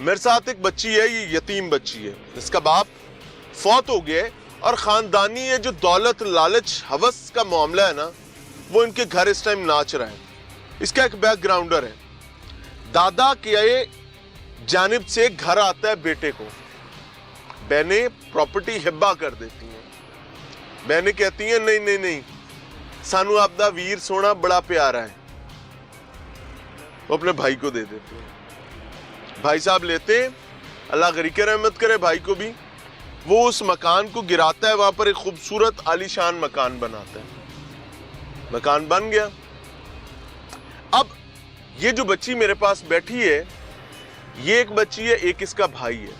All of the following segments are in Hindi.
मेरे साथ एक बच्ची है, ये यतीम बच्ची है, इसका बाप फौत हो गया और खानदानी ये जो दौलत लालच हवस का मामला है ना, वो इनके घर इस टाइम नाच रहा है। इसका एक बैकग्राउंडर है, दादा के जानिब से घर आता है बेटे को, बहनें प्रॉपर्टी हिब्बा कर देती हैं। बहनें कहती हैं नहीं नहीं नहीं, सानू आपदा वीर सोना बड़ा प्यारा है, वो अपने भाई को दे देते हैं। भाई साहब लेते हैं, अल्लाह गरी के रहमत करे भाई को भी, वो उस मकान को गिराता है, वहां पर एक खूबसूरत आलीशान मकान बनाता है। मकान बन गया। अब ये जो बच्ची मेरे पास बैठी है, ये एक बच्ची है, एक इसका भाई है।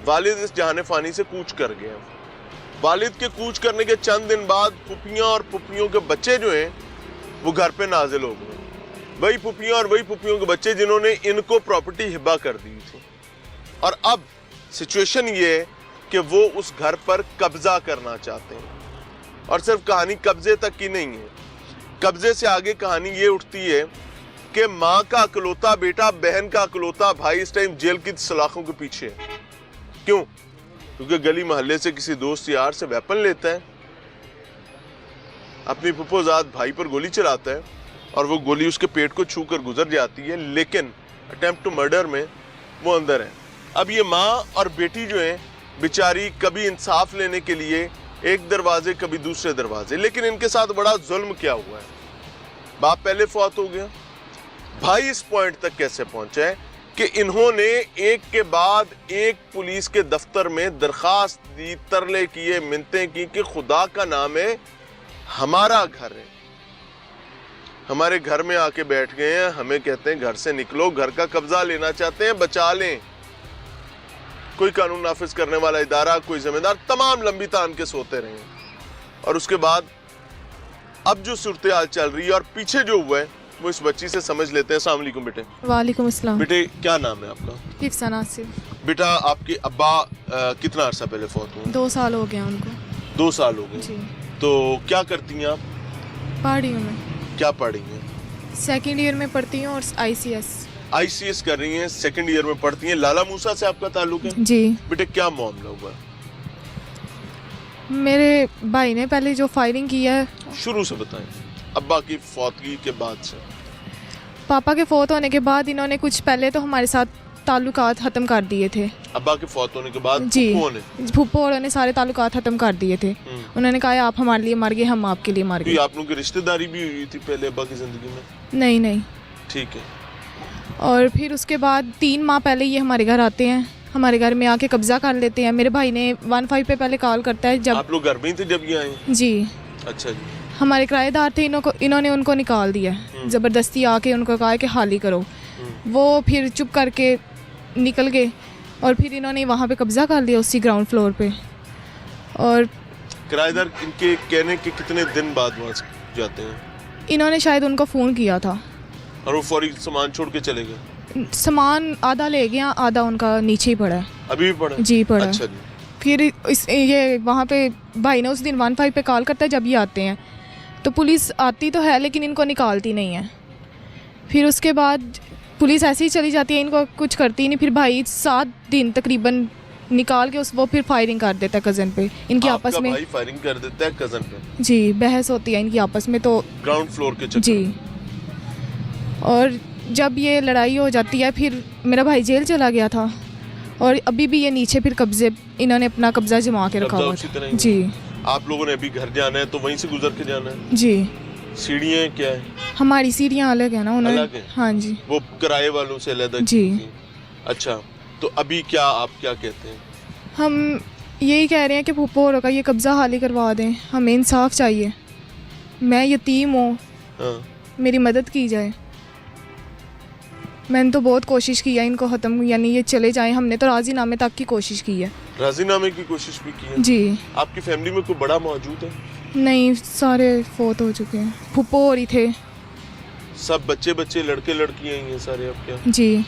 वालिद इस जहाने फानी से कूच कर गए। वालिद के कूच करने के चंद दिन बाद पुपियां और पुपियों के बच्चे जो हैं वो घर पे नाजिल हो गए। वही पुपियां और वही पुपियों के बच्चे जिन्होंने इनको प्रॉपर्टी हिब्बा कर दी थी। और अब सिचुएशन ये है कि वो उस घर पर कब्जा करना चाहते हैं। और सिर्फ कहानी कब्जे तक की नहीं है, कब्जे से आगे कहानी ये उठती है कि माँ का अकलौता बेटा, बहन का अकलौता भाई इस टाइम जेल की सलाखों के पीछे है। क्यों? क्योंकि गली मोहल्ले से किसी दोस्त यार से वेपन लेता है, अपनी फुफोजाद भाई पर गोली चलाता है और वो गोली उसके पेट को छू कर गुजर जाती है, लेकिन अटेम्प्ट टू मर्डर में वो अंदर है। अब ये माँ और बेटी जो है बेचारी कभी इंसाफ लेने के लिए एक दरवाजे कभी दूसरे दरवाजे, लेकिन इनके साथ बड़ा जुल्म क्या हुआ है, बाप पहले फौत हो गया, भाई इस पॉइंट तक कैसे पहुंचा है कि इन्होंने एक के बाद एक पुलिस के दफ्तर में दरखास्त दी, तरले किए, मिन्नतें की कि खुदा का नाम है हमारा घर है, हमारे घर में आके बैठ गए हैं, हमें कहते हैं घर से निकलो, घर का कब्जा लेना चाहते हैं, बचा लें। कोई कानून नाफिज करने वाला इदारा, कोई जिम्मेदार, तमाम लंबी तान के सोते रहे। और उसके बाद अब जो सूरत हाल चल रही है और पीछे जो हुआ है वो इस बच्ची से समझ लेते हैं। अस्सलाम वालेकुम बेटे। वालेकुम अस्सलाम। बेटे क्या नाम है आपका? हिफ्सा नासिर। बेटा आपके अब्बा कितना अरसा पहले फौत हुए? 2 साल हो गया उनको। 2 साल हो गए जी। तो क्या करती हैं आप? पढ़ रही हूँ मैं। क्या पढ़ रही हैं? 2nd ईयर में पढ़ती हूँ और ICS कर रही हैं, 2nd ईयर में पढ़ती हैं। लाला मूसा से आपका ताल्लुक है? जी। बेटे क्या मामला हुआ? मेरे भाई ने पहले जो फायरिंग की है, शुरू से बताएं, अब्बा की फौतगी के बाद से। पापा के फौत होने के बाद इन्होंने कुछ पहले तो हमारे साथ ताल्लुकात ख़त्म कर दिए थे। अब्बा के फौत होने के बाद जी, फूफो ने सारे ताल्लुकात ख़त्म कर दिए थे। उन्होंने कहा आप हमारे लिए मर गए, हम आपके लिए मर गए। आप लोगों की रिश्तेदारी भी हुई थी पहले अब्बा की ज़िंदगी में? नहीं नहीं। ठीक है। और फिर उसके बाद 3 माह पहले ये हमारे घर आते हैं, हमारे घर में आके कब्जा कर लेते हैं। मेरे भाई ने 15 पे पहले कॉल करता है जब आप लोग घर में ही थे जब ये आए? जी। अच्छा जी। हमारे किराएदार थे, इन्होंने उनको निकाल दिया, ज़बरदस्ती आके उनको कहा कि खाली करो। वो फिर चुप करके निकल गए और फिर इन्होंने वहाँ पे कब्जा कर लिया उसी ग्राउंड फ्लोर पे। और किराएदार इनके कहने के कितने दिन बाद वहाँ जाते हैं? इन्होंने शायद उनको फ़ोन किया था और वो फौरी सामान छोड़ के चले गए? सामान आधा ले गया, आधा उनका नीचे ही पड़ा है। अभी भी पड़ा है? जी पड़ा। अच्छा जी। फिर ये वहाँ पे भाई ने उस दिन 15 पे कॉल करता है जब ये आते हैं, तो पुलिस आती तो है लेकिन इनको निकालती नहीं है। फिर उसके बाद पुलिस ऐसे ही चली जाती है, इनको कुछ करती नहीं। फिर भाई 7 दिन तकरीबन निकाल के वो फिर फायरिंग कर देता है कज़न पे। इनकी आपस में भाई फायरिंग कर देता है कज़न पे? जी, बहस होती है इनकी आपस में, तो ग्राउंड फ्लोर के चक्कर। जी। और जब ये लड़ाई हो जाती है फिर मेरा भाई जेल चला गया था और अभी भी ये नीचे फिर कब्जे, इन्होंने अपना कब्जा जमा के रखा हुआ था। जी। आप लोगों ने अभी घर जाना है तो वहीं से गुजर के जाना है? जी। सीढ़ियाँ क्या है? हमारी सीढ़ियाँ अलग है ना, उन्होंने अलग है? हाँ जी। वो किराए वालों से अलग? जी। अच्छा, तो अभी क्या आप क्या कहते हैं? हम यही कह रहे हैं कि फूफो का ये कब्जा हाली करवा दें, हमें इंसाफ चाहिए। मैं यतीम हूँ, मेरी मदद की जाए। मैंने तो बहुत कोशिश की है इनको ख़त्म, यानी ये चले जाएं। हमने तो राज़ीनामे तक की कोशिश की है। राज़ीनामे की कोशिश भी की है? जी। आपकी फैमिली में कोई बड़ा मौजूद है? नहीं, सारे फौत हो चुके हैं। फूफो हो रही थे सब, बच्चे लड़के लड़कियां ही हैं सारे? अब क्या जी,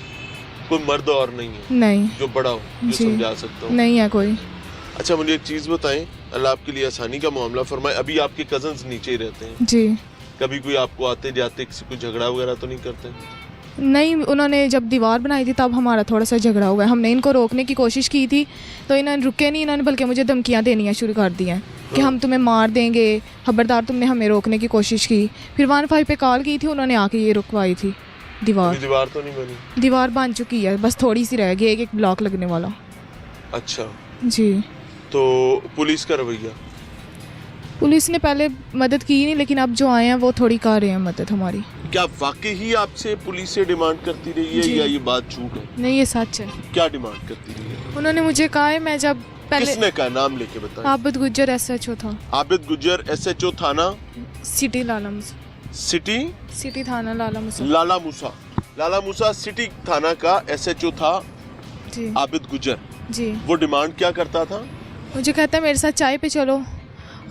कोई मर्द और नहीं है? नहीं। जो बड़ा हो, जो समझा सकता हो? नहीं है कोई। अच्छा, मुझे एक चीज़ बताएं, अल्लाह आपके लिए आसानी का मामला फरमाए। अभी आपके कजन्स नीचे ही रहते हैं? जी। कभी कोई आपको आते जाते किसी को झगड़ा वगैरह तो नहीं करते? नहीं, उन्होंने जब दीवार बनाई थी तब हमारा थोड़ा सा झगड़ा हुआ है। हमने इनको रोकने की कोशिश की थी तो इन्होंने रुके नहीं, इन्होंने बल्कि मुझे धमकियाँ देनी शुरू कर दी हैं कि हम तुम्हें मार देंगे, खबरदार, तुमने हमें रोकने की कोशिश की। फिर 15 पे कॉल की थी, उन्होंने आके ये रुकवाई थी दीवार। दीवार तो नहीं बनी? दीवार बन चुकी है, बस थोड़ी सी रह गई, एक ब्लॉक लगने वाला। अच्छा जी। तो पुलिस का रवैया? पुलिस ने पहले मदद की नहीं, लेकिन अब जो आए हैं वो थोड़ी कर रहे हैं मदद हमारी। क्या वाकई ही आपसे पुलिस से डिमांड करती रही है जी। या ये बात झूठ है? नहीं, ये सच है। क्या डिमांड करती रही है? उन्होंने मुझे कहा है, मैं जब पहले किसने कहा? नाम लेके बताएं। आबिद गुज्जर SHO था। आबिद गुज्जर SHO थाना सिटी लाला मूसा। सिटी थाना लाला मूसा। लाला मूसा सिटी थाना का SHO था जी। आबिद गुज्जर। जी। वो डिमांड क्या करता था? मुझे कहता है मेरे साथ चाय पे चलो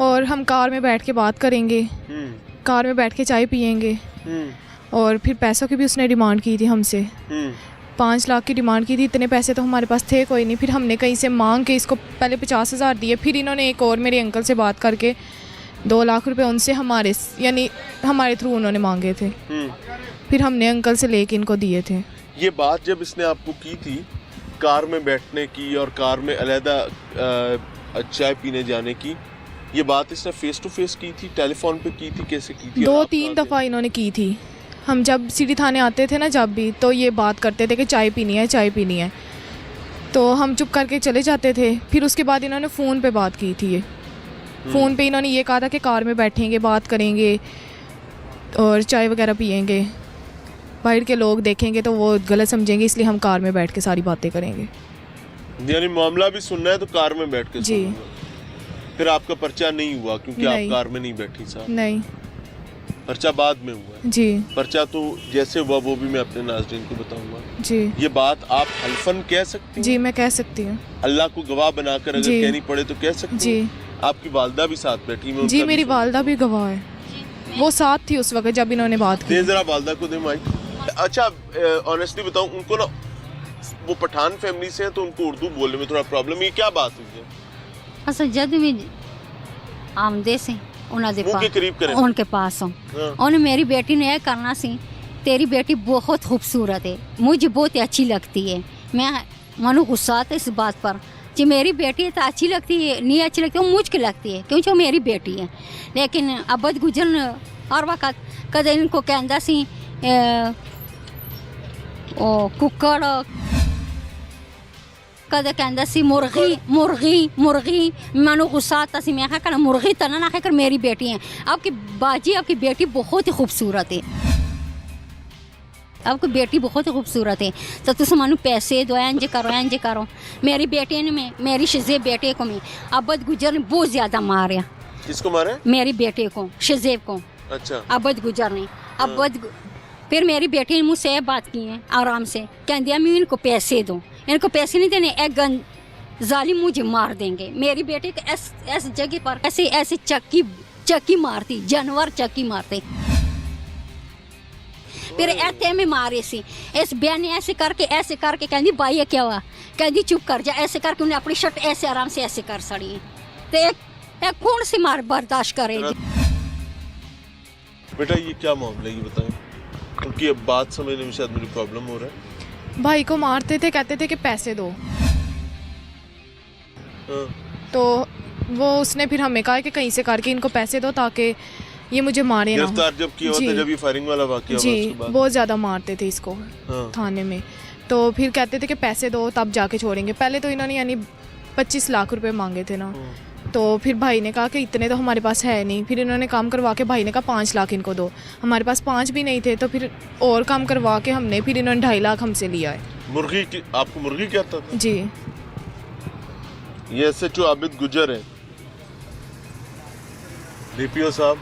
और हम कार में बैठ के बात करेंगे, कार में बैठ के चाय पियेंगे। और फिर पैसों की भी उसने डिमांड की थी हमसे। 5 लाख की डिमांड की थी। इतने पैसे तो हमारे पास थे कोई नहीं। फिर हमने कहीं से मांग के इसको पहले 50,000 दिए, फिर इन्होंने एक और मेरे अंकल से बात करके 2 लाख रुपए उनसे हमारे थ्रू उन्होंने मांगे थे। फिर हमने अंकल से लेके इनको दिए थे। ये बात जब इसने आपको की थी कार में बैठने की और कार में अलहदा चाय पीने जाने की, ये बात इसने फेस टू फेस की थी, टेलीफोन पे की थी, कैसे की थी? 2-3 दफ़ा इन्होंने की थी। हम जब सिटी थाने आते थे ना, जब भी, तो ये बात करते थे कि चाय पीनी है, चाय पीनी है, तो हम चुप करके चले जाते थे। फिर उसके बाद इन्होंने फ़ोन पे बात की थी। ये फ़ोन पे इन्होंने ये कहा था कि कार में बैठेंगे, बात करेंगे और चाय वगैरह पियेंगे, बाहर के लोग देखेंगे तो वो गलत समझेंगे, इसलिए हम कार में बैठ के सारी बातें करेंगे। यानी मामला भी सुनना है तो कार में बैठ के जी। सुनूंगा। फिर आपका पर्चा नहीं हुआ क्योंकि आप नहीं। कार में नहीं बैठी साहब? नहीं पर्चा बाद में हुआ है। जी। पर्चा तो जैसे हुआ वो भी मैं अपने नाज़रीन को बताऊंगा। जी। ये बात आप हल्फन कह सकती हैं? जी, मैं कह सकती हूँ। अल्लाह को गवाह बनाकर अगर जी। कहनी पड़े तो कह सकती जी। हैं? आपकी वालदा भी साथ बैठी, मैं जी, उनका भी मेरी सुनूंगा। वालदा भी गवाह है, वो साथ थी उस वक्त जब इन्होंने बात की। दे जरा वालदा को दे माइक। अच्छा, ऑनेस्टली बताऊं, उनको ना वो पठान फैमिली से हैं तो उनको उर्दू बोलने में थोड़ा प्रॉब्लम। ये क्या बात हुई है? असल जद भी आमदे से मुंह के करीब करें। उनके पास हूँ। उन्हें मेरी बेटी ने यह करना सी, तेरी बेटी बहुत खूबसूरत है, मुझे बहुत अच्छी लगती है। मैं मनु गुस्सा आता इस बात पर कि मेरी बेटी तो अच्छी लगती है, नहीं अच्छी लगती है, मुझको लगती है क्योंकि वो मेरी बेटी है। लेकिन अबद गुजर हर वक्त कद इनको कहता सी कुकड़, कद कहता सी मुर्गी मुर्गी मुर्गी। मैंने गुस्सा आता सी, मैं कहा मुर्गी तना ना खाकर मेरी बेटी है। आपकी बाजी, आपकी बेटी बहुत ही खूबसूरत है, आपकी बेटी बहुत ही खूबसूरत है, तो तुम मानो पैसे दो, इंज करो। मेरी बेटी ने मेरी शजेब बेटे को मैं अबद गुजर ने बहुत ज़्यादा मारा। किसको मारा? मेरी बेटे को, शजेब को। अच्छा। अबद गुजर ने फिर मेरी बेटी ने मुझसे बात की है आराम से, कह दिया मैं इनको पैसे दूँ, इनको पैसे नहीं देने, एक गन जालिम मुझे मार देंगे। मेरी बेटी को ऐसी जगह पर ऐसे चक्की मारती, जानवर चक्की मारते। फिर ऐसे में मारे सी, इस बहन ने ऐसे करके कहती भाई ये क्या हुआ, कहती चुप कर जा, ऐसे करके उन्हें अपनी शर्ट ऐसे आराम से ऐसे कर सड़ी। तो एक कौन सी मार बर्दाश्त करेगी? बेटा ये क्या मामला है ये बताएं, क्योंकि अब बात समझने में शायद मुझे प्रॉब्लम हो रहा है। भाई को मारते थे, कहते थे कि पैसे दो। हाँ। तो वो उसने फिर हमें कहा कि कहीं से करके इनको पैसे दो ताकि ये मुझे मारे ना। गिरफ्तार जब किया हुआ था, जी। जब ये फायरिंग वाला वाकया हुआ जी, उसके बाद? बहुत ज़्यादा मारते थे इसको हाँ। थाने में। तो फिर कहते थे कि पैसे दो तब जाके छोड़ेंगे। पहले तो इन्होंने यानी 25 लाख रुपए मांगे थे ना। तो फिर भाई ने कहा कि इतने तो हमारे पास है नहीं। फिर इन्होंने काम करवा के भाई ने कहा 5 लाख इनको दो। हमारे पास 5 भी नहीं थे, तो फिर और काम करवा के हमने फिर इन्होंने 2.5 लाख हमसे लिया है। मुर्गी की, आपको मुर्गी कहता था? जी। ये SHO आबिद गुजर है। DPO साहब,